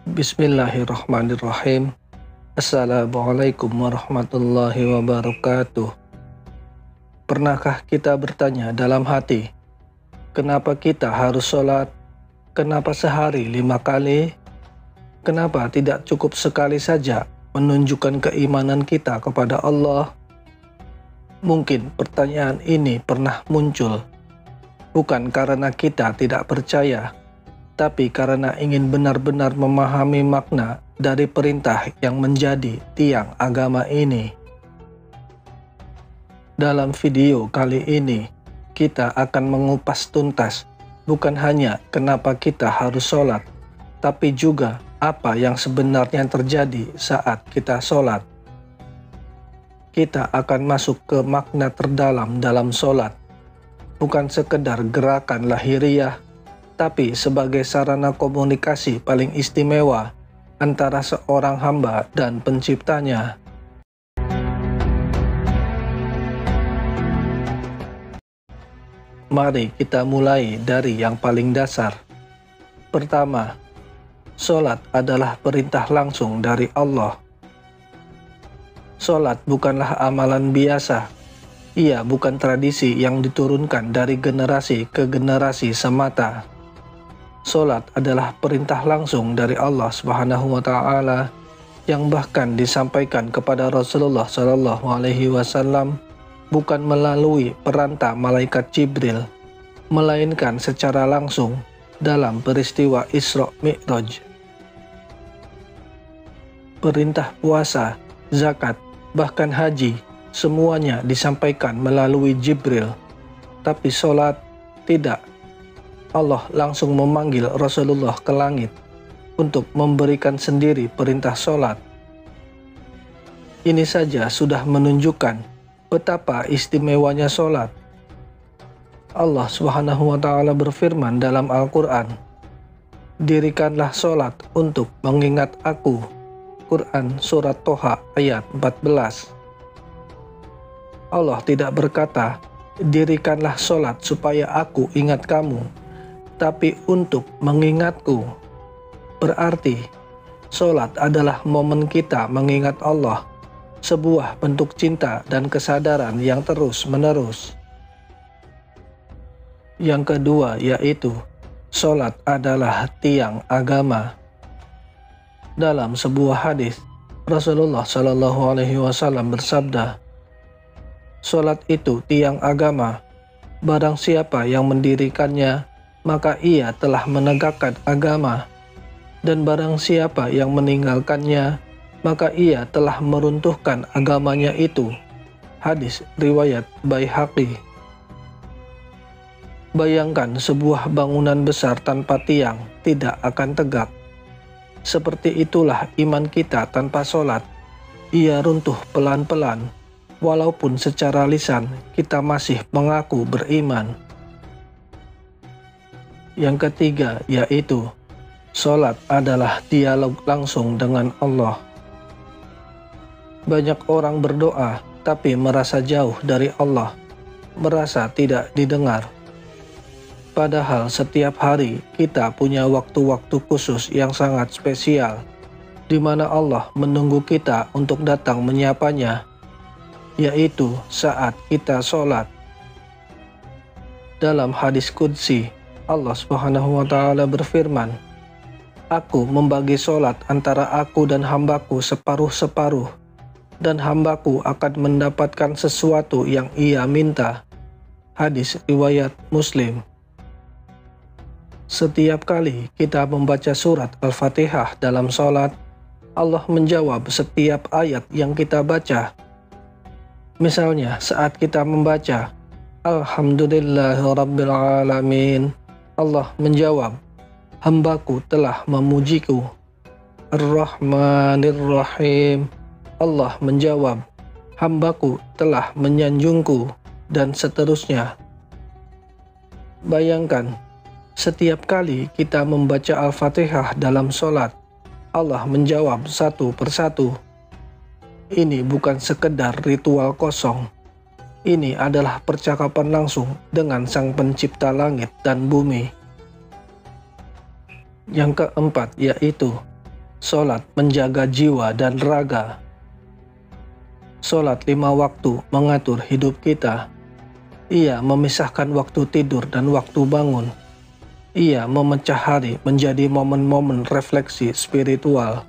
Bismillahirrahmanirrahim. Assalamualaikum warahmatullahi wabarakatuh. Pernahkah kita bertanya dalam hati, kenapa kita harus sholat? Kenapa sehari 5 kali? Kenapa tidak cukup sekali saja menunjukkan keimanan kita kepada Allah? Mungkin pertanyaan ini pernah muncul, bukan karena kita tidak percaya, tapi karena ingin benar-benar memahami makna dari perintah yang menjadi tiang agama ini. Dalam video kali ini, kita akan mengupas tuntas bukan hanya kenapa kita harus sholat, tapi juga apa yang sebenarnya terjadi saat kita sholat. Kita akan masuk ke makna terdalam dalam sholat, bukan sekedar gerakan lahiriah, tapi sebagai sarana komunikasi paling istimewa antara seorang hamba dan penciptanya. Mari kita mulai dari yang paling dasar. Pertama, sholat adalah perintah langsung dari Allah. Sholat bukanlah amalan biasa. Ia bukan tradisi yang diturunkan dari generasi ke generasi semata. Sholat adalah perintah langsung dari Allah Subhanahu wa Ta'ala yang bahkan disampaikan kepada Rasulullah Shallallahu Alaihi Wasallam bukan melalui perantara malaikat Jibril, melainkan secara langsung dalam peristiwa Isra Mi'raj. Perintah puasa, zakat, bahkan haji, semuanya disampaikan melalui Jibril, tapi sholat tidak. Allah langsung memanggil Rasulullah ke langit untuk memberikan sendiri perintah sholat. Ini saja sudah menunjukkan betapa istimewanya sholat. Allah Subhanahu wa Ta'ala berfirman dalam Al-Quran, "Dirikanlah sholat untuk mengingat aku." Quran Surat Toha ayat 14. Allah tidak berkata, "Dirikanlah sholat supaya aku ingat kamu," tapi untuk mengingatku. Berarti, sholat adalah momen kita mengingat Allah, sebuah bentuk cinta dan kesadaran yang terus-menerus. Yang kedua yaitu, sholat adalah tiang agama. Dalam sebuah hadis, Rasulullah Shallallahu Alaihi Wasallam bersabda, "Sholat itu tiang agama. Barang siapa yang mendirikannya, maka ia telah menegakkan agama, dan barang siapa yang meninggalkannya, maka ia telah meruntuhkan agamanya itu." Hadis riwayat Baihaqi. Bayangkan sebuah bangunan besar tanpa tiang tidak akan tegak. Seperti itulah iman kita tanpa sholat. Ia runtuh pelan-pelan, walaupun secara lisan kita masih mengaku beriman. Yang ketiga yaitu, sholat adalah dialog langsung dengan Allah. Banyak orang berdoa tapi merasa jauh dari Allah, merasa tidak didengar. Padahal setiap hari kita punya waktu-waktu khusus yang sangat spesial, di mana Allah menunggu kita untuk datang menyapanya, yaitu saat kita sholat. Dalam hadis qudsi, Allah Subhanahu wa Ta'ala berfirman, "Aku membagi sholat antara aku dan hambaku separuh-separuh, dan hambaku akan mendapatkan sesuatu yang ia minta." Hadis riwayat Muslim. Setiap kali kita membaca surat Al-Fatihah dalam sholat, Allah menjawab setiap ayat yang kita baca. Misalnya saat kita membaca Alhamdulillahirrabbilalamin, Allah menjawab, "Hambaku telah memujiku." Ar-Rahmanir-Rahim, Allah menjawab, "Hambaku telah menyanjungku," dan seterusnya. Bayangkan, setiap kali kita membaca Al-Fatihah dalam sholat, Allah menjawab satu persatu. Ini bukan sekedar ritual kosong. Ini adalah percakapan langsung dengan Sang Pencipta langit dan bumi. Yang keempat yaitu, Solat menjaga jiwa dan raga. Solat 5 waktu mengatur hidup kita. Ia memisahkan waktu tidur dan waktu bangun. Ia memecah hari menjadi momen-momen refleksi spiritual.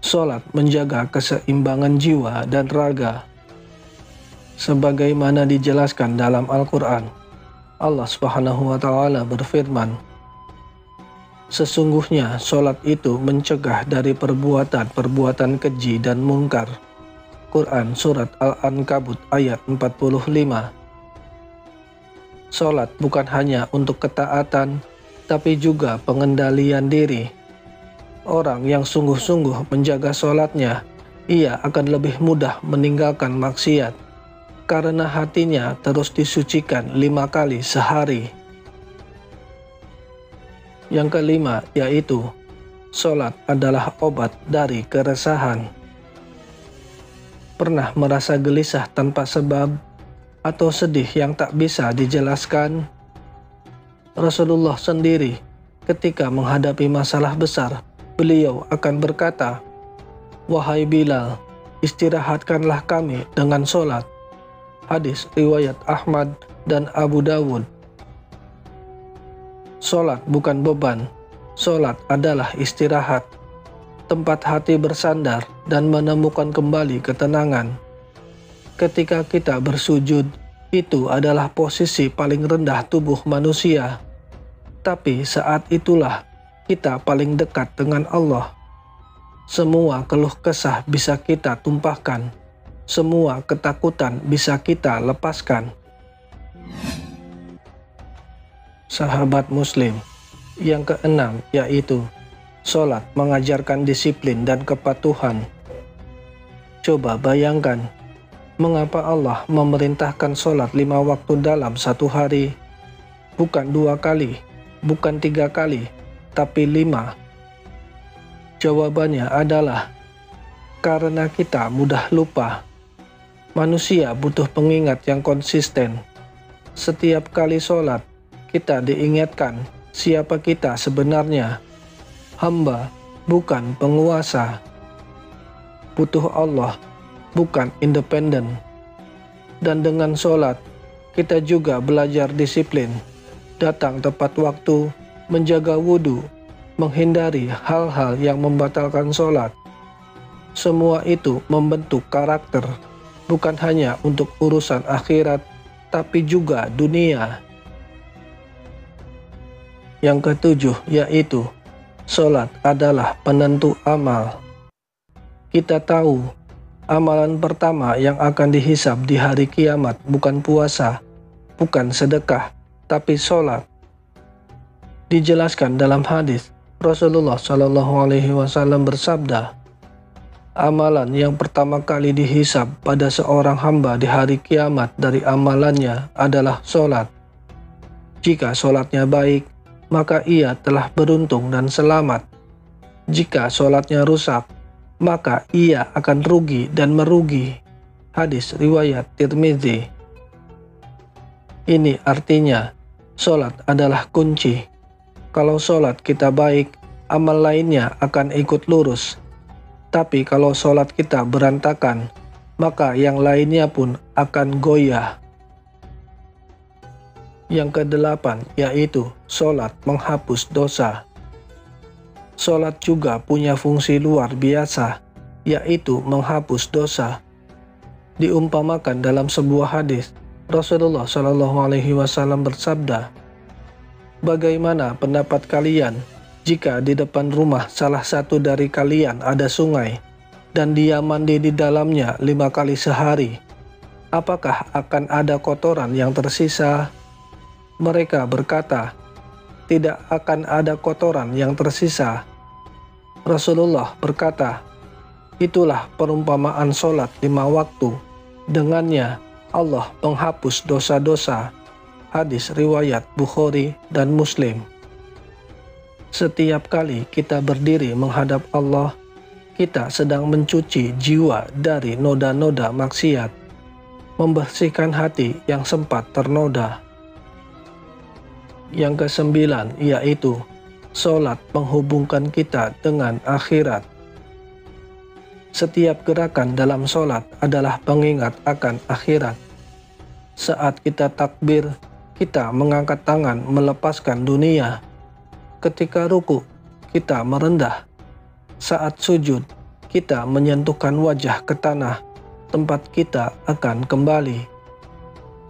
Solat menjaga keseimbangan jiwa dan raga. Sebagaimana dijelaskan dalam Al-Quran, Allah Subhanahu wa Ta'ala berfirman, "Sesungguhnya solat itu mencegah dari perbuatan-perbuatan keji dan mungkar." Quran Surat Al-Ankabut ayat 45. Solat bukan hanya untuk ketaatan, tapi juga pengendalian diri. Orang yang sungguh-sungguh menjaga solatnya, ia akan lebih mudah meninggalkan maksiat, karena hatinya terus disucikan 5 kali sehari. Yang kelima yaitu, solat adalah obat dari keresahan. Pernah merasa gelisah tanpa sebab, atau sedih yang tak bisa dijelaskan? Rasulullah sendiri ketika menghadapi masalah besar, beliau akan berkata, "Wahai Bilal, istirahatkanlah kami dengan solat." Hadis riwayat Ahmad dan Abu Dawud. Solat bukan beban, solat adalah istirahat, tempat hati bersandar dan menemukan kembali ketenangan. Ketika kita bersujud, itu adalah posisi paling rendah tubuh manusia. Tapi saat itulah kita paling dekat dengan Allah. Semua keluh kesah bisa kita tumpahkan. Semua ketakutan bisa kita lepaskan. Sahabat Muslim, yang keenam yaitu, solat mengajarkan disiplin dan kepatuhan. Coba bayangkan, mengapa Allah memerintahkan solat 5 waktu dalam satu hari? Bukan 2 kali, bukan 3 kali, tapi 5. Jawabannya adalah, karena kita mudah lupa. Manusia butuh pengingat yang konsisten. Setiap kali solat, kita diingatkan siapa kita sebenarnya. Hamba, bukan penguasa. Butuh Allah, bukan independen. Dan dengan solat, kita juga belajar disiplin, datang tepat waktu, menjaga wudhu, menghindari hal-hal yang membatalkan solat. Semua itu membentuk karakter, bukan hanya untuk urusan akhirat, tapi juga dunia. Yang ketujuh yaitu, solat adalah penentu amal. Kita tahu, amalan pertama yang akan dihisab di hari kiamat bukan puasa, bukan sedekah, tapi solat. Dijelaskan dalam hadis, Rasulullah SAW bersabda, amalan yang pertama kali dihisab pada seorang hamba di hari kiamat dari amalannya adalah solat. Jika solatnya baik, maka ia telah beruntung dan selamat. Jika solatnya rusak, maka ia akan rugi dan merugi. Hadis riwayat Tirmizi. Ini artinya, solat adalah kunci. Kalau solat kita baik, amal lainnya akan ikut lurus. Tapi kalau solat kita berantakan, maka yang lainnya pun akan goyah. Yang kedelapan yaitu, solat menghapus dosa. Solat juga punya fungsi luar biasa, yaitu menghapus dosa. Diumpamakan dalam sebuah hadis, Rasulullah SAW bersabda, "Bagaimana pendapat kalian jika di depan rumah salah satu dari kalian ada sungai, dan dia mandi di dalamnya 5 kali sehari? Apakah akan ada kotoran yang tersisa?" Mereka berkata, "Tidak akan ada kotoran yang tersisa." Rasulullah berkata, "Itulah perumpamaan solat 5 waktu. Dengannya Allah menghapus dosa-dosa." Hadis riwayat Bukhari dan Muslim. Setiap kali kita berdiri menghadap Allah, kita sedang mencuci jiwa dari noda-noda maksiat, membersihkan hati yang sempat ternoda. Yang kesembilan yaitu, Sholat menghubungkan kita dengan akhirat. Setiap gerakan dalam sholat adalah pengingat akan akhirat. Saat kita takbir, kita mengangkat tangan melepaskan dunia. Ketika ruku, kita merendah. Saat sujud, kita menyentuhkan wajah ke tanah, tempat kita akan kembali.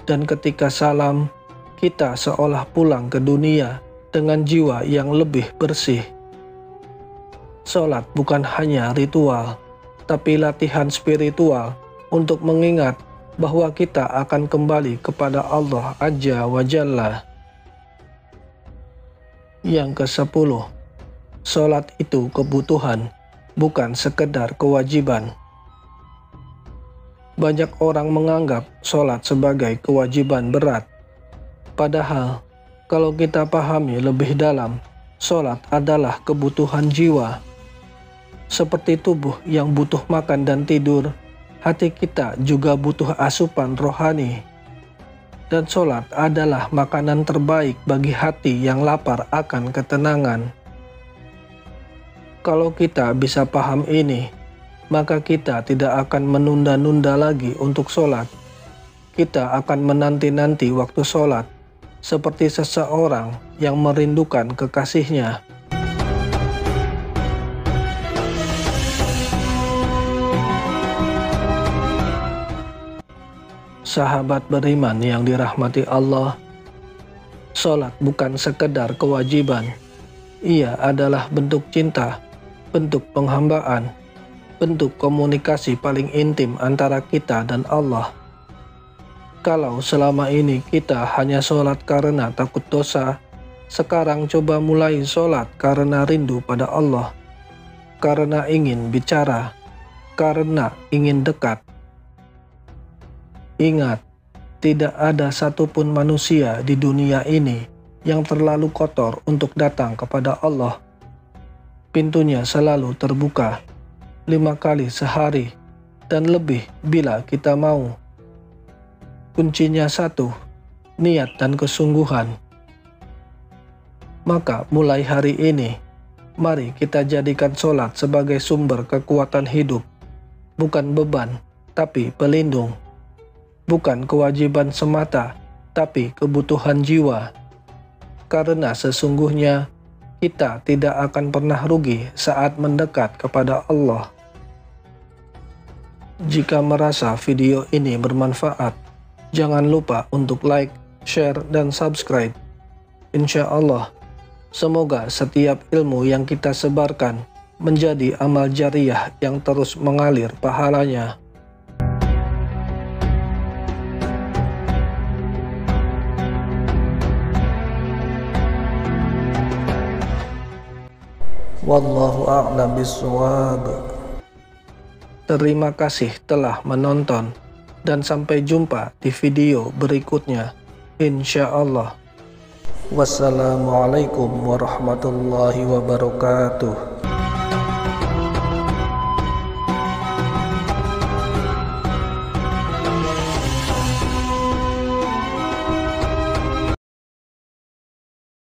Dan ketika salam, kita seolah pulang ke dunia dengan jiwa yang lebih bersih. Sholat bukan hanya ritual, tapi latihan spiritual untuk mengingat bahwa kita akan kembali kepada Allah Azza wa Jalla. Yang ke-10, sholat itu kebutuhan, bukan sekedar kewajiban. Banyak orang menganggap sholat sebagai kewajiban berat. Padahal, kalau kita pahami lebih dalam, sholat adalah kebutuhan jiwa. Seperti tubuh yang butuh makan dan tidur, hati kita juga butuh asupan rohani. Dan sholat adalah makanan terbaik bagi hati yang lapar akan ketenangan. Kalau kita bisa paham ini, maka kita tidak akan menunda-nunda lagi untuk sholat. Kita akan menanti-nanti waktu sholat, seperti seseorang yang merindukan kekasihnya. Sahabat beriman yang dirahmati Allah, sholat bukan sekedar kewajiban. Ia adalah bentuk cinta, bentuk penghambaan, bentuk komunikasi paling intim antara kita dan Allah. Kalau selama ini kita hanya sholat karena takut dosa, sekarang coba mulai sholat karena rindu pada Allah, karena ingin bicara, karena ingin dekat. Ingat, tidak ada satupun manusia di dunia ini yang terlalu kotor untuk datang kepada Allah. Pintunya selalu terbuka, 5 kali sehari dan lebih bila kita mau. Kuncinya satu, niat dan kesungguhan. Maka mulai hari ini, mari kita jadikan sholat sebagai sumber kekuatan hidup. Bukan beban, tapi pelindung. Bukan kewajiban semata, tapi kebutuhan jiwa. Karena sesungguhnya, kita tidak akan pernah rugi saat mendekat kepada Allah. Jika merasa video ini bermanfaat, jangan lupa untuk like, share, dan subscribe. Insya Allah, semoga setiap ilmu yang kita sebarkan menjadi amal jariyah yang terus mengalir pahalanya. Wallahu a'lam bishawab. Terima kasih telah menonton. Dan sampai jumpa di video berikutnya, insya Allah. Wassalamualaikum warahmatullahi wabarakatuh.